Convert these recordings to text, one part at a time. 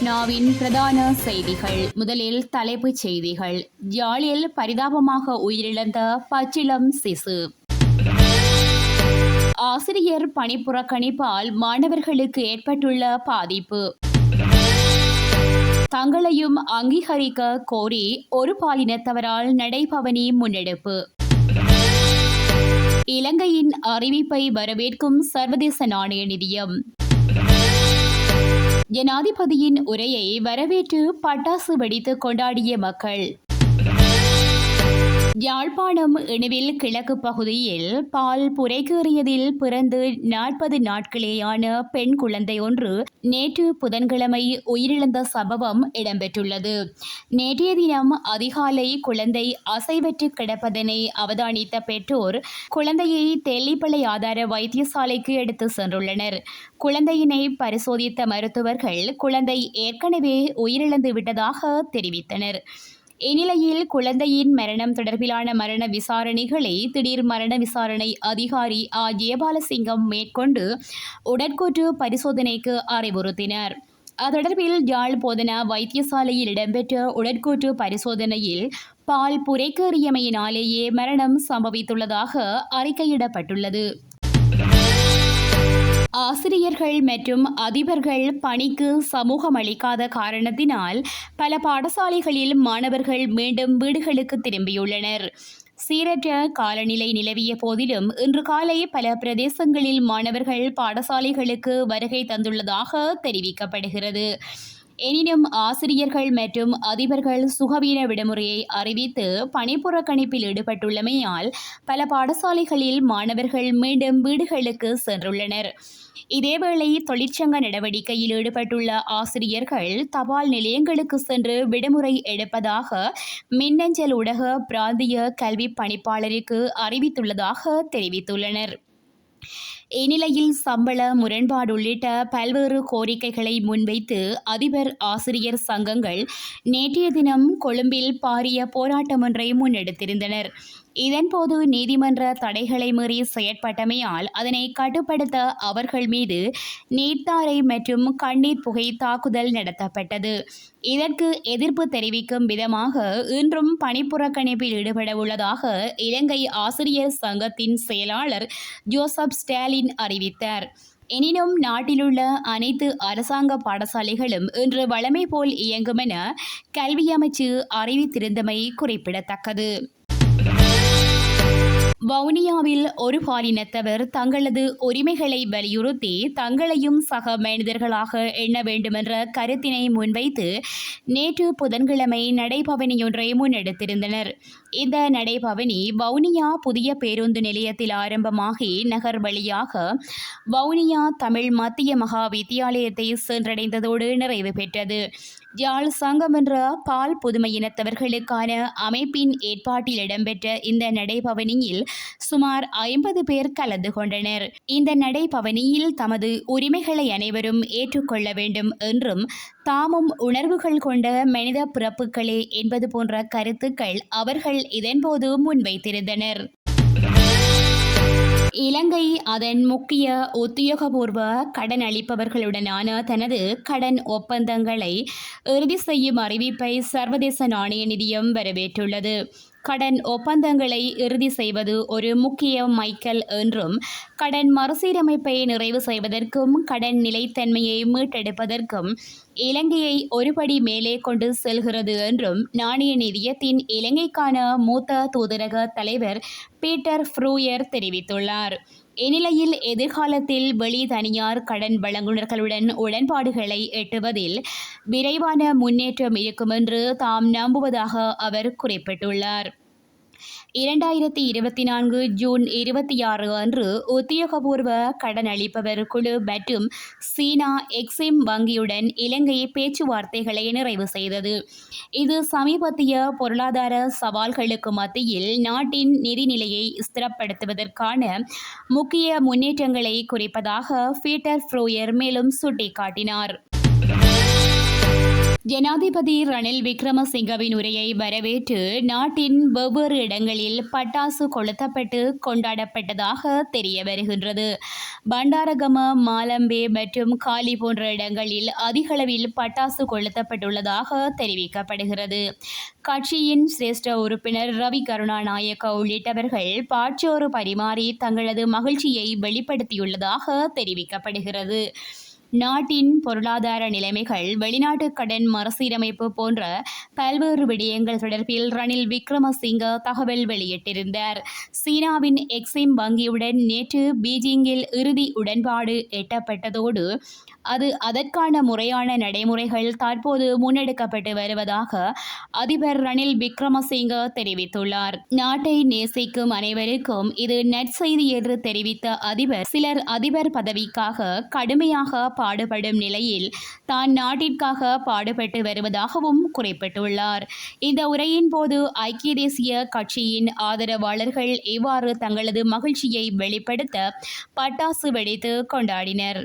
நாவின் பிரதான செய்திகள். முதலில் தலைப்புச் செய்திகள். யாழில் பரிதாபமாக உயிரிழந்த பச்சிளம் சிசு. ஆசிரியர் பணிப்புறக்கணிப்பால் மாணவர்களுக்கு ஏற்பட்டுள்ள பாதிப்பு. தங்களையும் அங்கீகரிக்க கோரி ஒரு பாலினத்தவரால் நடைபவனி முன்னெடுப்பு. இலங்கையின் அறிவிப்பை வரவேற்கும் சர்வதேச நாணய நிதியம். ஜனாதிபதியின் உரையை வரவேற்று பட்டாசு வெடித்து கொண்டாடிய மக்கள். யாழ்ப்பாணம் இணுவில் கிழக்கு பகுதியில் பால் புரைகேறியதில் பிறந்து 40 நாட்களேயான பெண் குழந்தை ஒன்று நேற்று புதன்கிழமை உயிரிழந்த சம்பவம் இடம்பெற்றுள்ளது. நேற்றைய தினம் அதிகாலை குழந்தை அசைவற்று கிடப்பதனை அவதானித்த பெற்றோர் குழந்தையை தெல்லிப்பளை ஆதார வைத்தியசாலைக்கு எடுத்து சென்றுள்ளனர். குழந்தையினை பரிசோதித்த மருத்துவர்கள் குழந்தை ஏற்கனவே உயிரிழந்து விட்டதாக தெரிவித்தனர். இந்நிலையில் குழந்தையின் மரணம் தொடர்பிலான மரண விசாரணைகளை திடீர் மரண விசாரணை அதிகாரி ஜெயபாலசிங்கம் மேற்கொண்டு உடற்கூற்று பரிசோதனைக்கு அறிவுறுத்தினார். தொடர்பில் யாழ் போதனா வைத்தியசாலையில் இடம்பெற்ற உடற்கூற்று பரிசோதனையில் பால் புரைக்கேறியமையினாலேயே மரணம் சம்பவித்துள்ளதாக அறிக்கையிடப்பட்டுள்ளது. ஆசிரியர்கள் மற்றும் அதிபர்கள் பணிக்கு சமூகம் அளிக்காத காரணத்தினால் பல பாடசாலைகளில் மாணவர்கள் மீண்டும் வீடுகளுக்கு திரும்பியுள்ளனர். சீரற்ற காலநிலை நிலவிய போதிலும் இன்று காலை பல பிரதேசங்களில் மாணவர்கள் பாடசாலைகளுக்கு வருகை தந்துள்ளதாக தெரிவிக்கப்படுகிறது. எனினும் ஆசிரியர்கள் மற்றும் அதிபர்கள் சுகவீன விடுமுறையை அறிவித்து பணிப்புறக்கணிப்பில் ஈடுபட்டுள்ளமையால் பல பாடசாலைகளில் மாணவர்கள் மீண்டும் வீடுகளுக்கு சென்றுள்ளனர். இதேவேளை தொழிற்சங்க நடவடிக்கையில் ஈடுபட்டுள்ள ஆசிரியர்கள் தபால் நிலையங்களுக்கு சென்று விடுமுறை எடுப்பதாக மின்னஞ்சல் ஊடக பிராந்திய கல்வி பணிப்பாளருக்கு அறிவித்துள்ளதாக தெரிவித்துள்ளனர். இந்நிலையில் சம்பள முரண்பாடு உள்ளிட்ட பல்வேறு கோரிக்கைகளை முன்வைத்து அதிபர் ஆசிரியர் சங்கங்கள் நேற்றைய தினம் கொழும்பில் பாரிய போராட்டம் ஒன்றை முன்னெடுத்திருந்தனர். இதன்போது நீதிமன்ற தடைகளை மீறி செயற்பட்டமையால் அதனை கட்டுப்படுத்த அவர்கள் மீது நீர்த்தாரை மற்றும் கண்ணீர் புகை தாக்குதல் நடத்தப்பட்டது. இதற்கு எதிர்ப்பு தெரிவிக்கும் விதமாக இன்றும் பணிப்புறக்கணிப்பில் ஈடுபட உள்ளதாக இலங்கை ஆசிரியர் சங்கத்தின் செயலாளர் ஜோசப் ஸ்டாலின் அறிவித்தார். எனினும் நாட்டிலுள்ள அனைத்து அரசாங்க பாடசாலைகளும் இன்று வழமை போல் இயங்கும் என கல்வி அமைச்சு அறிவித்திருந்தமை குறிப்பிடத்தக்கது. வவுனியாவில் ஒரு பாலினத்தவர் தங்களது உரிமைகளை வலியுறுத்தி தங்களையும் சக மனிதர்களாக எண்ண வேண்டுமென்ற கருத்தினை முன்வைத்து நேற்று புதன்கிழமை நடைபவனியொன்றை முன்னெடுத்திருந்தனர். இந்த நடைபவனி வவுனியா புதிய பேருந்து நிலையத்தில் ஆரம்பமாகி நகர் வழியாக வவுனியா தமிழ் மத்திய மகா வித்தியாலயத்தை சென்றடைந்ததோடு நிறைவு பெற்றது. யாழ் சங்கம் என்ற பால் புதுமையினத்தவர்களுக்கான அமைப்பின் ஏற்பாட்டில் இடம்பெற்ற இந்த நடைபவனியில் சுமார் 50 பேர் கலந்து கொண்டனர். இந்த நடைபவனியில் தமது உரிமைகளை அனைவரும் ஏற்றுக்கொள்ள வேண்டும் என்றும் தாமும் உணர்வுகள் கொண்ட மனித பிறப்புகளே என்பது போன்ற கருத்துக்கள் அவர்கள் இதன்போது முன்வைத்திருந்தனர். இலங்கை அதன் முக்கிய உத்தியோகபூர்வ கடன் அளிப்பவர்களுடனான தனது கடன் ஒப்பந்தங்களை இறுதி செய்யும் அறிவிப்பை சர்வதேச நாணய நிதியம் வரவேற்றுள்ளது. கடன் ஒப்பந்தங்களை இறுதி செய்வது ஒரு முக்கிய மைல்கல் என்றும் கடன் மறுசீரமைப்பை நிறைவு செய்வதற்கும் கடன் நிலைத்தன்மையை மீட்டெடுப்பதற்கும் இலங்கையை ஒருபடி மேலே கொண்டு செல்கிறது என்றும் நாணய நிதியத்தின் இலங்கைக்கான மூத்த தூதரக தலைவர் பீட்டர் ஃப்ரூயர் தெரிவித்துள்ளார். இந்நிலையில் எதிர்காலத்தில் வெளி தனியார் கடன் வழங்குநர்களுடன் உடன்பாடுகளை எட்டுவதில் விரைவான முன்னேற்றம் இருக்கும் என்று தாம் நம்புவதாக அவர் குறிப்பிட்டுள்ளார். 2024 ஜூன் 26 அன்று உத்தியோகபூர்வ கடன் அளிப்பவர் குழு மற்றும் சீனா எக்ஸிம் வங்கியுடன் இலங்கை பேச்சுவார்த்தைகளை நிறைவு செய்தது. இது சமீபத்திய பொருளாதார சவால்களுக்கு மத்தியில் நாட்டின் நிதிநிலையை ஸ்திரப்படுத்துவதற்கான முக்கிய முன்னேற்றங்களை குறிப்பதாக பீட்டர் ஃப்ரூயர் மேலும் சுட்டிக்காட்டினார். ஜனாதிபதி ரணில் விக்ரமசிங்கவின் உரையை வரவேற்று நாட்டின் வெவ்வேறு இடங்களில் பட்டாசு கொளுத்தப்பட்டு கொண்டாடப்பட்டதாக தெரிய வருகின்றது. பண்டாரகம, மாலம்பே மற்றும் காலி போன்ற இடங்களில் அதிகளவில் பட்டாசு கொளுத்தப்பட்டுள்ளதாக தெரிவிக்கப்படுகிறது. கட்சியின் சிரேஷ்ட உறுப்பினர் ரவி கருணாநாயக்க உள்ளிட்டவர்கள் பாட்சோறு பரிமாறி தங்களது மகிழ்ச்சியை வெளிப்படுத்தியுள்ளதாக தெரிவிக்கப்படுகிறது. நாட்டின் பொருளாதார நிலைமைகள், வெளிநாட்டு கடன் மறுசீரமைப்பு போன்ற பல்வேறு விடயங்கள் தொடர்பில் ரணில் விக்ரமசிங்க தகவல் வெளியிட்டிருந்தார். சீனாவின் எக்ஸிம் வங்கியுடன் நேற்று பீஜிங்கில் இறுதி உடன்பாடு எட்டப்பட்டதோடு அதற்கான முறையான நடைமுறைகள் தற்போது முன்னெடுக்கப்பட்டு வருவதாக அதிபர் ரணில் விக்ரமசிங்க தெரிவித்துள்ளார். நாட்டை நேசிக்கும் அனைவருக்கும் இது நற்செய்தி என்று தெரிவித்த அதிபர், சிலர் அதிபர் பதவிக்காக கடுமையாக பாடுபடும் நிலையில் தான் நாட்டிற்காக பாடுபட்டு வருவதாகவும் குறிப்பிட்டுள்ளார். இந்த உரையின் போது ஐக்கிய தேசிய கட்சியின் ஆதரவாளர்கள் இவ்வாறு தங்களது மகிழ்ச்சியை வெளிப்படுத்த பட்டாசு வெடித்து கொண்டாடினர்.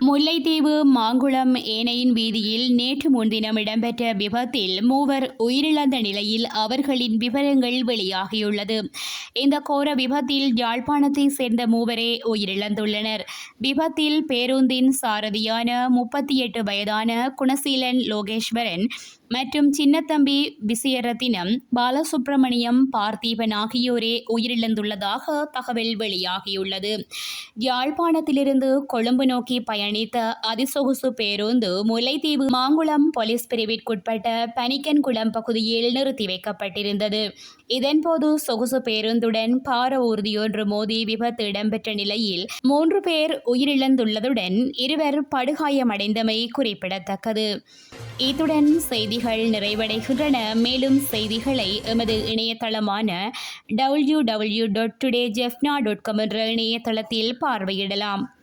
முல்லைத்தீவு மாங்குளம் ஏனையின் வீதியில் நேற்று முன்தினம் இடம்பெற்ற விபத்தில் 3 உயிரிழந்த நிலையில் அவர்களின் விவரங்கள் வெளியாகியுள்ளது. இந்த கோர விபத்தில் யாழ்ப்பாணத்தை சேர்ந்த 3 உயிரிழந்துள்ளனர். விபத்தில் பேருந்தின் சாரதியான 38 வயதான குணசீலன் லோகேஸ்வரன் மற்றும் சின்னத்தம்பி விசயரத்தினம், பாலசுப்பிரமணியம், பார்த்தீபன் ஆகியோரே உயிரிழந்துள்ளதாக தகவல் வெளியாகியுள்ளது. யாழ்ப்பாணத்திலிருந்து கொழும்பு நோக்கி பயணித்த அதிசொகுசு பேருந்து முல்லைத்தீவு மாங்குளம் போலீஸ் பிரிவிற்குட்பட்ட பனிக்கன்குளம் பகுதியில் நிறுத்தி வைக்கப்பட்டிருந்தது. இதன்போது சொகுசு பேருந்துடன் பார ஊர்தியொன்று மோதி விபத்து இடம்பெற்ற நிலையில் 3 பேர் உயிரிழந்துள்ளதுடன் 2 படுகாயமடைந்தமை குறிப்பிடத்தக்கது. இத்துடன் செய்திகள் நிறைவடைகின்றன. மேலும் செய்திகளை எமது இணையதளமான www.todayjefna.com என்ற இணையதளத்தில் பார்வையிடலாம்.